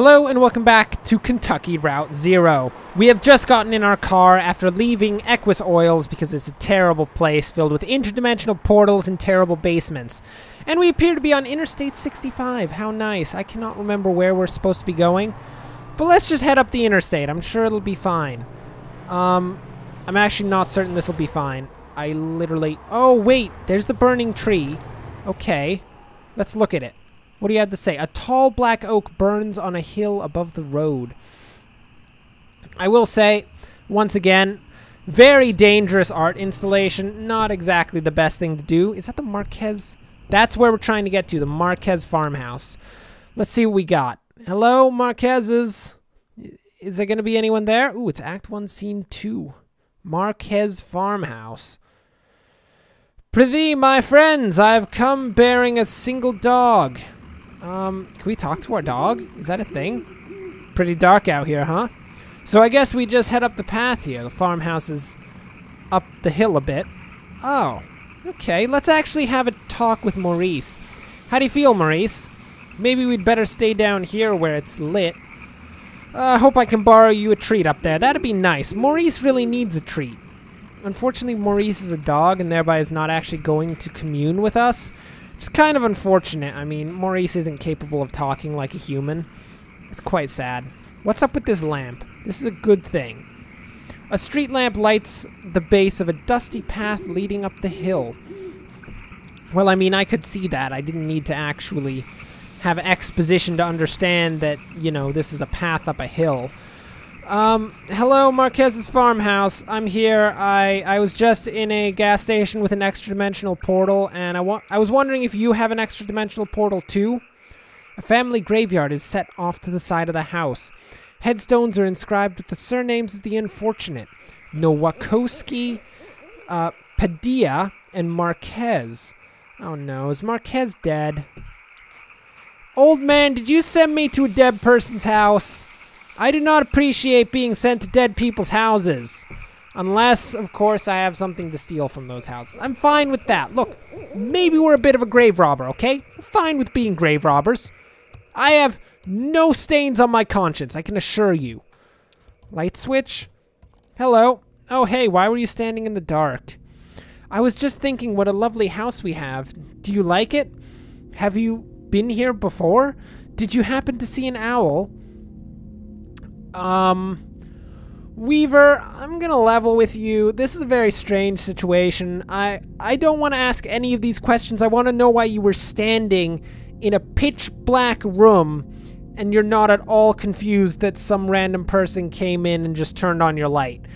Hello and welcome back to Kentucky Route Zero. We have just gotten in our car after leaving Equus Oils because it's a terrible place filled with interdimensional portals and terrible basements. And we appear to be on Interstate 65. How nice. I cannot remember where we're supposed to be going. But let's just head up the interstate. I'm sure it'll be fine. I'm actually not certain this will be fine. I literally... Oh, wait. There's the burning tree. Okay. Let's look at it. What do you have to say? A tall black oak burns on a hill above the road. I will say, once again, very dangerous art installation. Not exactly the best thing to do. Is that the Marquez? That's where we're trying to get to, the Marquez farmhouse. Let's see what we got. Hello, Marquez's. Is there going to be anyone there? Ooh, it's Act 1, Scene 2. Marquez farmhouse. Prithee, my friends, I have come bearing a single dog. Can we talk to our dog? Is that a thing? Pretty dark out here, huh? So I guess we just head up the path here. The farmhouse is up the hill a bit. Oh, okay. Let's actually have a talk with Maurice. How do you feel, Maurice? Maybe we'd better stay down here where it's lit. I hope I can borrow you a treat up there. That'd be nice. Maurice really needs a treat. Unfortunately, Maurice is a dog and thereby is not actually going to commune with us. It's kind of unfortunate. I mean, Maurice isn't capable of talking like a human. It's quite sad. What's up with this lamp? This is a good thing. A street lamp lights the base of a dusty path leading up the hill. Well, I mean, I could see that. I didn't need to actually have exposition to understand that, you know, this is a path up a hill. Hello, Marquez's farmhouse. I'm here. I was just in a gas station with an extra-dimensional portal, and I was wondering if you have an extra-dimensional portal too? A family graveyard is set off to the side of the house. Headstones are inscribed with the surnames of the unfortunate. Nowakowski, Padilla, and Marquez. Oh no, is Marquez dead? Old man, did you send me to a dead person's house? I do not appreciate being sent to dead people's houses. Unless, of course, I have something to steal from those houses. I'm fine with that. Look, maybe we're a bit of a grave robber, okay? We're fine with being grave robbers. I have no stains on my conscience, I can assure you. Light switch? Hello. Oh, hey, why were you standing in the dark? I was just thinking what a lovely house we have. Do you like it? Have you been here before? Did you happen to see an owl? Weaver, I'm gonna level with you. This is a very strange situation. I don't want to ask any of these questions. I want to know why you were standing in a pitch black room and you're not at all confused that some random person came in and just turned on your light.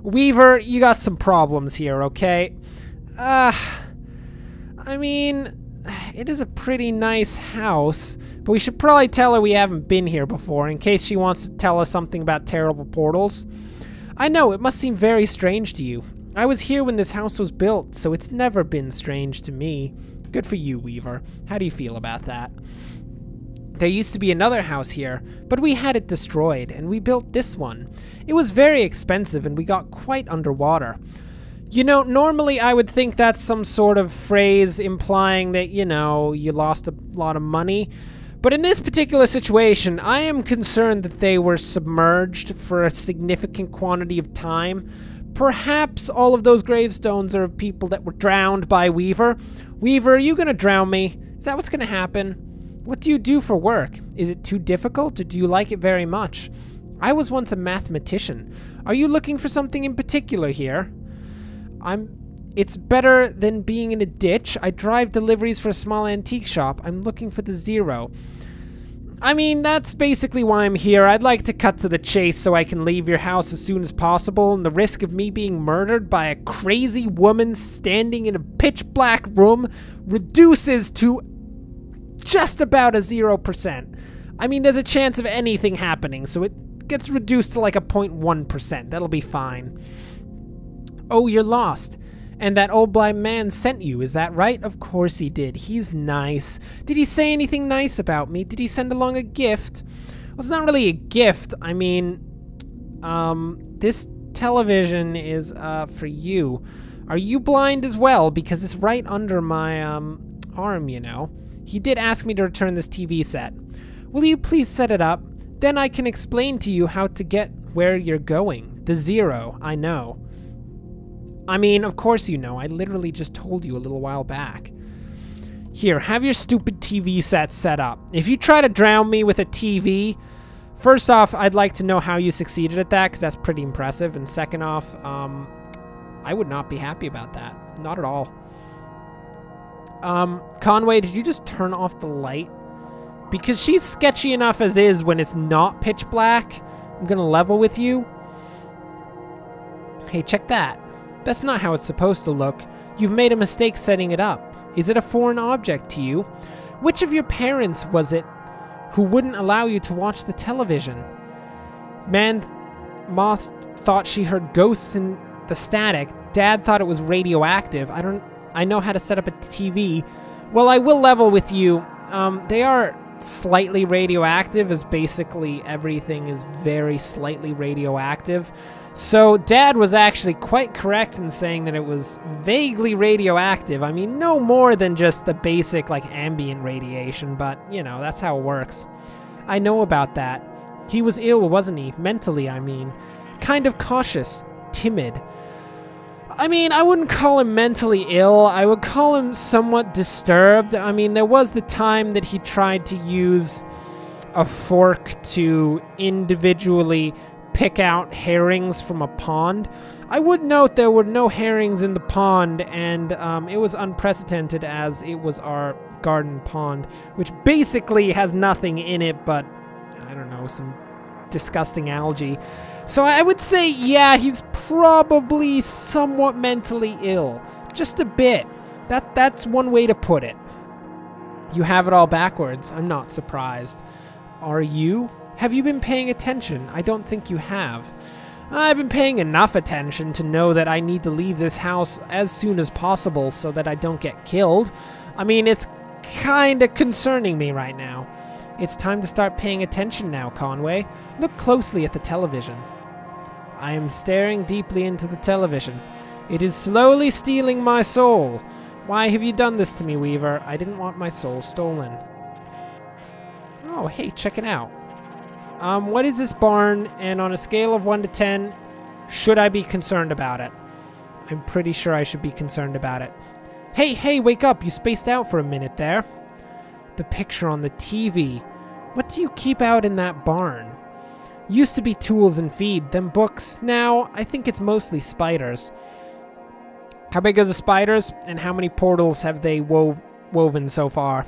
Weaver, you got some problems here, okay? I mean, it is a pretty nice house, but we should probably tell her we haven't been here before in case she wants to tell us something about terrible portals. I know, it must seem very strange to you. I was here when this house was built, so it's never been strange to me. Good for you, Weaver. How do you feel about that? There used to be another house here, but we had it destroyed, and we built this one. It was very expensive, and we got quite underwater. You know, normally I would think that's some sort of phrase implying that, you know, you lost a lot of money. But in this particular situation, I am concerned that they were submerged for a significant quantity of time. Perhaps all of those gravestones are of people that were drowned by Weaver. Weaver, are you going to drown me? Is that what's going to happen? What do you do for work? Is it too difficult, or do you like it very much? I was once a mathematician. Are you looking for something in particular here? It's better than being in a ditch. I drive deliveries for a small antique shop. I'm looking for the zero. I mean, that's basically why I'm here. I'd like to cut to the chase so I can leave your house as soon as possible, and the risk of me being murdered by a crazy woman standing in a pitch black room reduces to just about a 0%. I mean, there's a chance of anything happening, so it gets reduced to like a 0.1%. That'll be fine. Oh, you're lost. And that old blind man sent you, is that right? Of course he did. He's nice. Did he say anything nice about me? Did he send along a gift? Well, it's not really a gift. I mean, this television is, for you. Are you blind as well? Because it's right under my, arm, you know. He did ask me to return this TV set. Will you please set it up? then I can explain to you how to get where you're going. The 0, I know. I mean, of course you know. I literally just told you a little while back. Here, have your stupid TV set up. If you try to drown me with a TV, first off, I'd like to know how you succeeded at that, because that's pretty impressive. And second off, I would not be happy about that. Not at all. Conway, did you just turn off the light? Because she's sketchy enough as is when it's not pitch black. I'm gonna level with you. Hey, check that. That's not how it's supposed to look. You've made a mistake setting it up. Is it a foreign object to you? Which of your parents was it who wouldn't allow you to watch the television? Moth thought she heard ghosts in the static. Dad thought it was radioactive. I know how to set up a TV. Well, I will level with you. They are slightly radioactive, as basically everything is very slightly radioactive. So Dad was actually quite correct in saying that it was vaguely radioactive. I mean, no more than just the basic, like, ambient radiation, but, you know, that's how it works. I know about that. He was ill, wasn't he? Mentally, I mean. Kind of cautious. Timid. I mean, I wouldn't call him mentally ill. I would call him somewhat disturbed. I mean, there was the time that he tried to use a fork to individually pick out herrings from a pond. I would note there were no herrings in the pond, and it was unprecedented as it was our garden pond, which basically has nothing in it but, I don't know, some disgusting algae. So I would say, yeah, he's probably somewhat mentally ill. Just a bit. That's one way to put it. You have it all backwards. I'm not surprised. Are you? Have you been paying attention? I don't think you have. I've been paying enough attention to know that I need to leave this house as soon as possible so that I don't get killed. I mean, it's kinda concerning me right now. It's time to start paying attention now, Conway. Look closely at the television. I am staring deeply into the television. It is slowly stealing my soul. Why have you done this to me, Weaver? I didn't want my soul stolen. Oh, hey, check it out. What is this barn? And on a scale of 1 to 10, should I be concerned about it? I'm pretty sure I should be concerned about it. Hey, wake up. You spaced out for a minute there. The picture on the TV. What do you keep out in that barn? Used to be tools and feed, then books. Now, I think it's mostly spiders. How big are the spiders, and how many portals have they woven so far?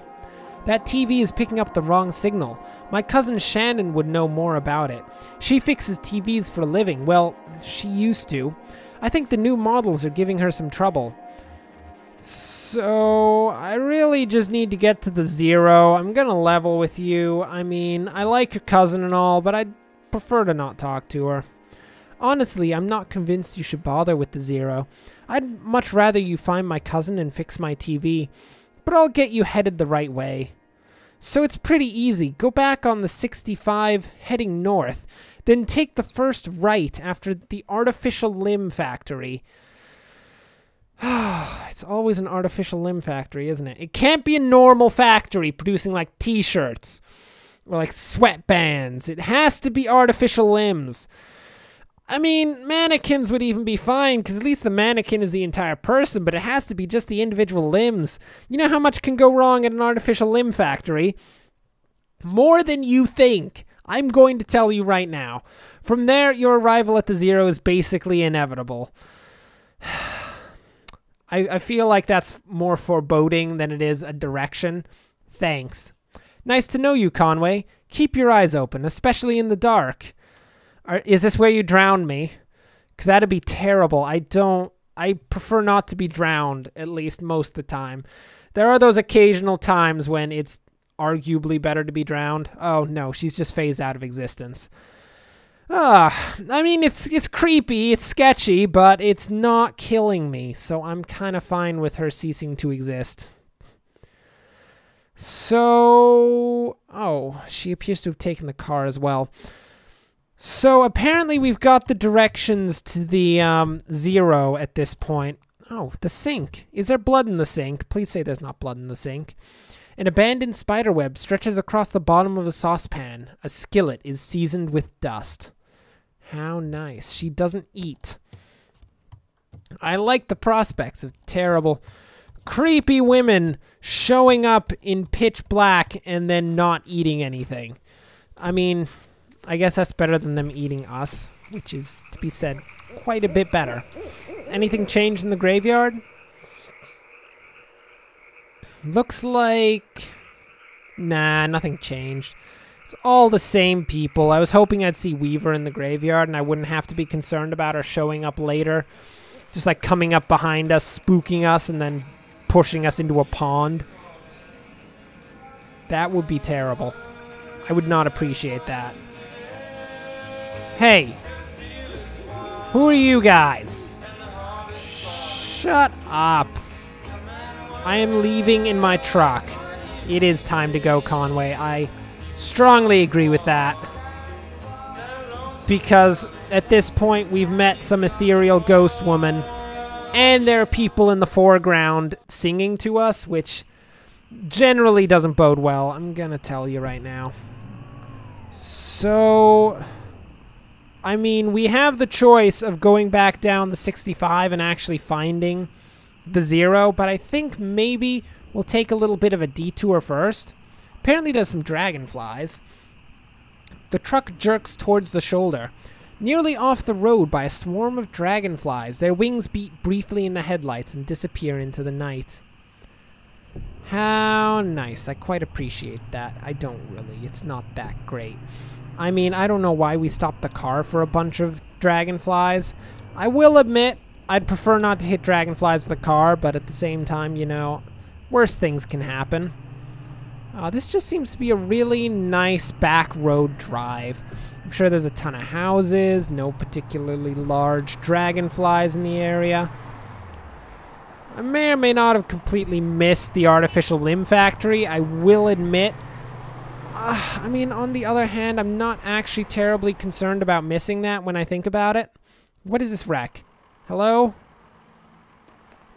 That TV is picking up the wrong signal. My cousin Shannon would know more about it. She fixes TVs for a living. Well, she used to. I think the new models are giving her some trouble. So, I really just need to get to the 0. I'm gonna level with you. I mean, I like your cousin and all, but I'd prefer to not talk to her. Honestly, I'm not convinced you should bother with the 0. I'd much rather you find my cousin and fix my TV, but I'll get you headed the right way. So it's pretty easy. Go back on the 65 heading north, then take the first right after the artificial limb factory. It's always an artificial limb factory, isn't it? It can't be a normal factory producing like t-shirts or like sweatbands. It has to be artificial limbs. I mean, mannequins would even be fine, because at least the mannequin is the entire person, but it has to be just the individual limbs. You know how much can go wrong at an artificial limb factory? More than you think. I'm going to tell you right now. From there, your arrival at the 0 is basically inevitable. I feel like that's more foreboding than it is a direction. Thanks. Nice to know you, Conway. Keep your eyes open, especially in the dark. Is this where you drowned me? Because that'd be terrible. I prefer not to be drowned, at least most of the time. There are those occasional times when it's arguably better to be drowned. Oh, no, she's just phased out of existence. I mean, it's creepy, it's sketchy, but it's not killing me, so I'm kind of fine with her ceasing to exist. So, oh, she appears to have taken the car as well. So apparently we've got the directions to the 0 at this point. Oh, the sink. Is there blood in the sink? Please say there's not blood in the sink. An abandoned spiderweb stretches across the bottom of a saucepan. A skillet is seasoned with dust. How nice. She doesn't eat. I like the prospects of terrible, creepy women showing up in pitch black and then not eating anything. I mean, I guess that's better than them eating us, which is, to be said, quite a bit better. Anything changed in the graveyard? Looks like... Nah, nothing changed. It's all the same people. I was hoping I'd see Weaver in the graveyard and I wouldn't have to be concerned about her showing up later. Just like coming up behind us, spooking us, and then pushing us into a pond. That would be terrible. I would not appreciate that. Hey! Who are you guys? Shut up. I am leaving in my truck. It is time to go, Conway. I strongly agree with that. Because at this point, we've met some ethereal ghost woman, and there are people in the foreground singing to us, which generally doesn't bode well. I'm gonna tell you right now. So, I mean, we have the choice of going back down the 65 and actually finding the 0, but I think maybe we'll take a little bit of a detour first. Apparently there's some dragonflies. The truck jerks towards the shoulder, nearly off the road by a swarm of dragonflies. Their wings beat briefly in the headlights and disappear into the night. How nice. I quite appreciate that. I don't really. It's not that great. I mean, I don't know why we stopped the car for a bunch of dragonflies. I will admit, I'd prefer not to hit dragonflies with a car, but at the same time, you know, worse things can happen. This just seems to be a really nice back road drive. I'm sure there's a ton of houses, no particularly large dragonflies in the area. I may or may not have completely missed the artificial limb factory, I will admit. I mean, on the other hand, I'm not actually terribly concerned about missing that when I think about it. What is this wreck? Hello?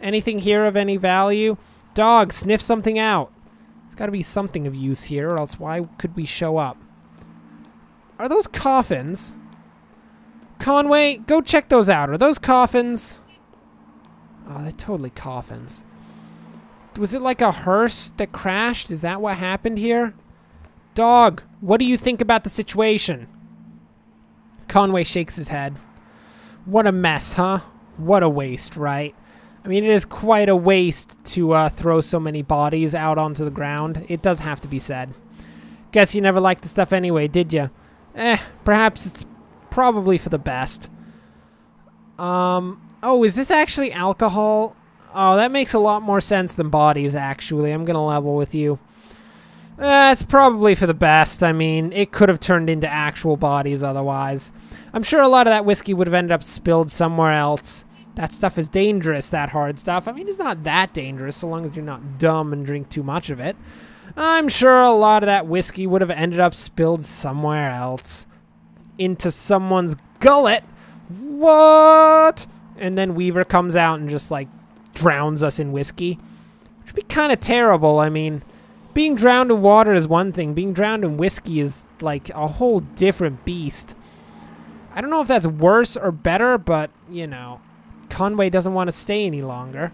Anything here of any value? Dog, sniff something out. There's got to be something of use here, or else why could we show up? Are those coffins? Conway, go check those out. Are those coffins? Oh, they're totally coffins. Was it like a hearse that crashed? Is that what happened here? Dog, what do you think about the situation? Conway shakes his head. What a mess, huh? What a waste, right? I mean, it is quite a waste to throw so many bodies out onto the ground. It does have to be said. Guess you never liked the stuff anyway, did you? Perhaps it's probably for the best. Oh, is this actually alcohol? Oh, that makes a lot more sense than bodies, actually. I'm gonna level with you. It's probably for the best. I mean, it could have turned into actual bodies otherwise. I'm sure a lot of that whiskey would have ended up spilled somewhere else. That stuff is dangerous, that hard stuff. I mean, it's not that dangerous so long as you're not dumb and drink too much of it. I'm sure a lot of that whiskey would have ended up spilled somewhere else. Into someone's gullet. What? And then Weaver comes out and just, like, drowns us in whiskey. Which would be kind of terrible. I mean, being drowned in water is one thing. Being drowned in whiskey is, like, a whole different beast. I don't know if that's worse or better, but, you know, Conway doesn't want to stay any longer.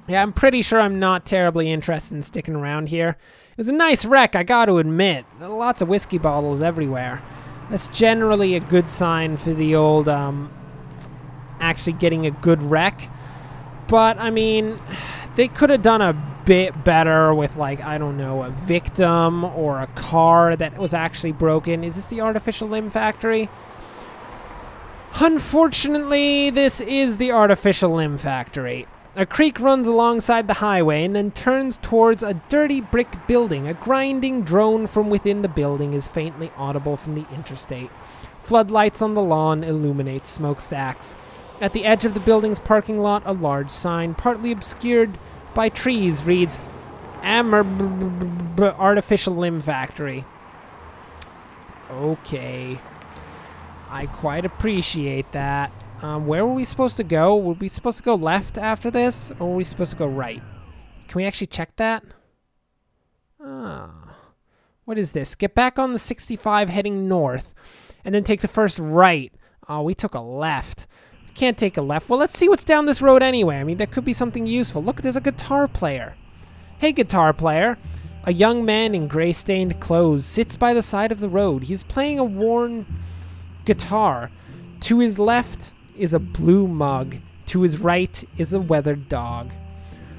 Yeah, I'm pretty sure I'm not terribly interested in sticking around here. It was a nice wreck, I got to admit. There are lots of whiskey bottles everywhere. That's generally a good sign for the old, actually getting a good wreck. But, I mean, they could have done a bit better with, like, I don't know, a victim or a car that was actually broken. Is this the artificial limb factory? Unfortunately, this is the artificial limb factory. A creek runs alongside the highway and then turns towards a dirty brick building. A grinding drone from within the building is faintly audible from the interstate. Floodlights on the lawn illuminate smokestacks. At the edge of the building's parking lot, a large sign, partly obscured by trees, reads, Artificial Limb Factory. Okay. I quite appreciate that. Where were we supposed to go? Were we supposed to go left after this? Or were we supposed to go right? Can we actually check that? Ah. What is this? Get back on the 65 heading north, and then take the first right. Oh, we took a left. We can't take a left. Well, let's see what's down this road anyway. I mean, that could be something useful. Look, there's a guitar player. Hey, guitar player. A young man in gray-stained clothes sits by the side of the road. He's playing a worn guitar. To his left is a blue mug. To his right is a weathered dog.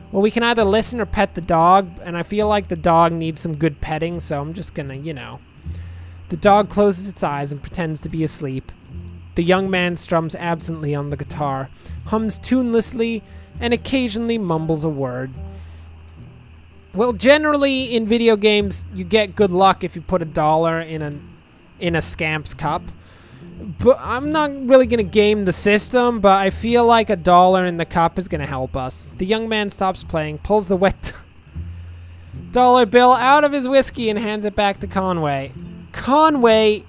Well, we can either listen or pet the dog, and I feel like the dog needs some good petting, so I'm just gonna, you know. The dog closes its eyes and pretends to be asleep. The young man strums absently on the guitar, hums tunelessly, and occasionally mumbles a word. Well, generally in video games, you get good luck if you put $1 in a Scamp's cup. But I'm not really going to game the system, but I feel like $1 in the cup is going to help us. The young man stops playing, pulls the wet dollar bill out of his whiskey and hands it back to Conway. Conway,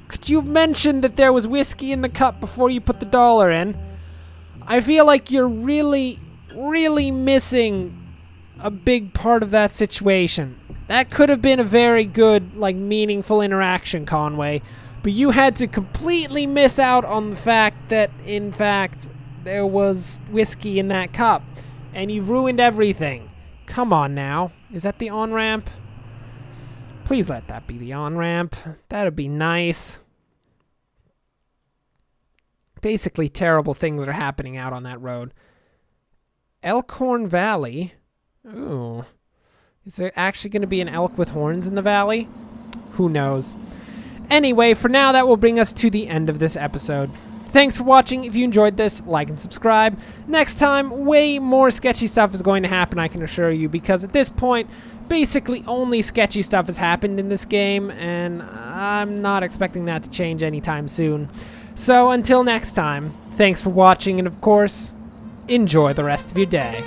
could you have mentioned that there was whiskey in the cup before you put the $1 in? I feel like you're really, really missing a big part of that situation. That could have been a very good, like, meaningful interaction, Conway. But you had to completely miss out on the fact that, in fact, there was whiskey in that cup. And you ruined everything. Come on now. Is that the on-ramp? Please let that be the on-ramp. That'd be nice. Basically, terrible things are happening out on that road. Elkhorn Valley? Ooh. Is there actually going to be an elk with horns in the valley? Who knows? Anyway, for now, that will bring us to the end of this episode. Thanks for watching. If you enjoyed this, like and subscribe. Next time, way more sketchy stuff is going to happen, I can assure you, because at this point, basically only sketchy stuff has happened in this game, and I'm not expecting that to change anytime soon. So until next time, thanks for watching, and of course, enjoy the rest of your day.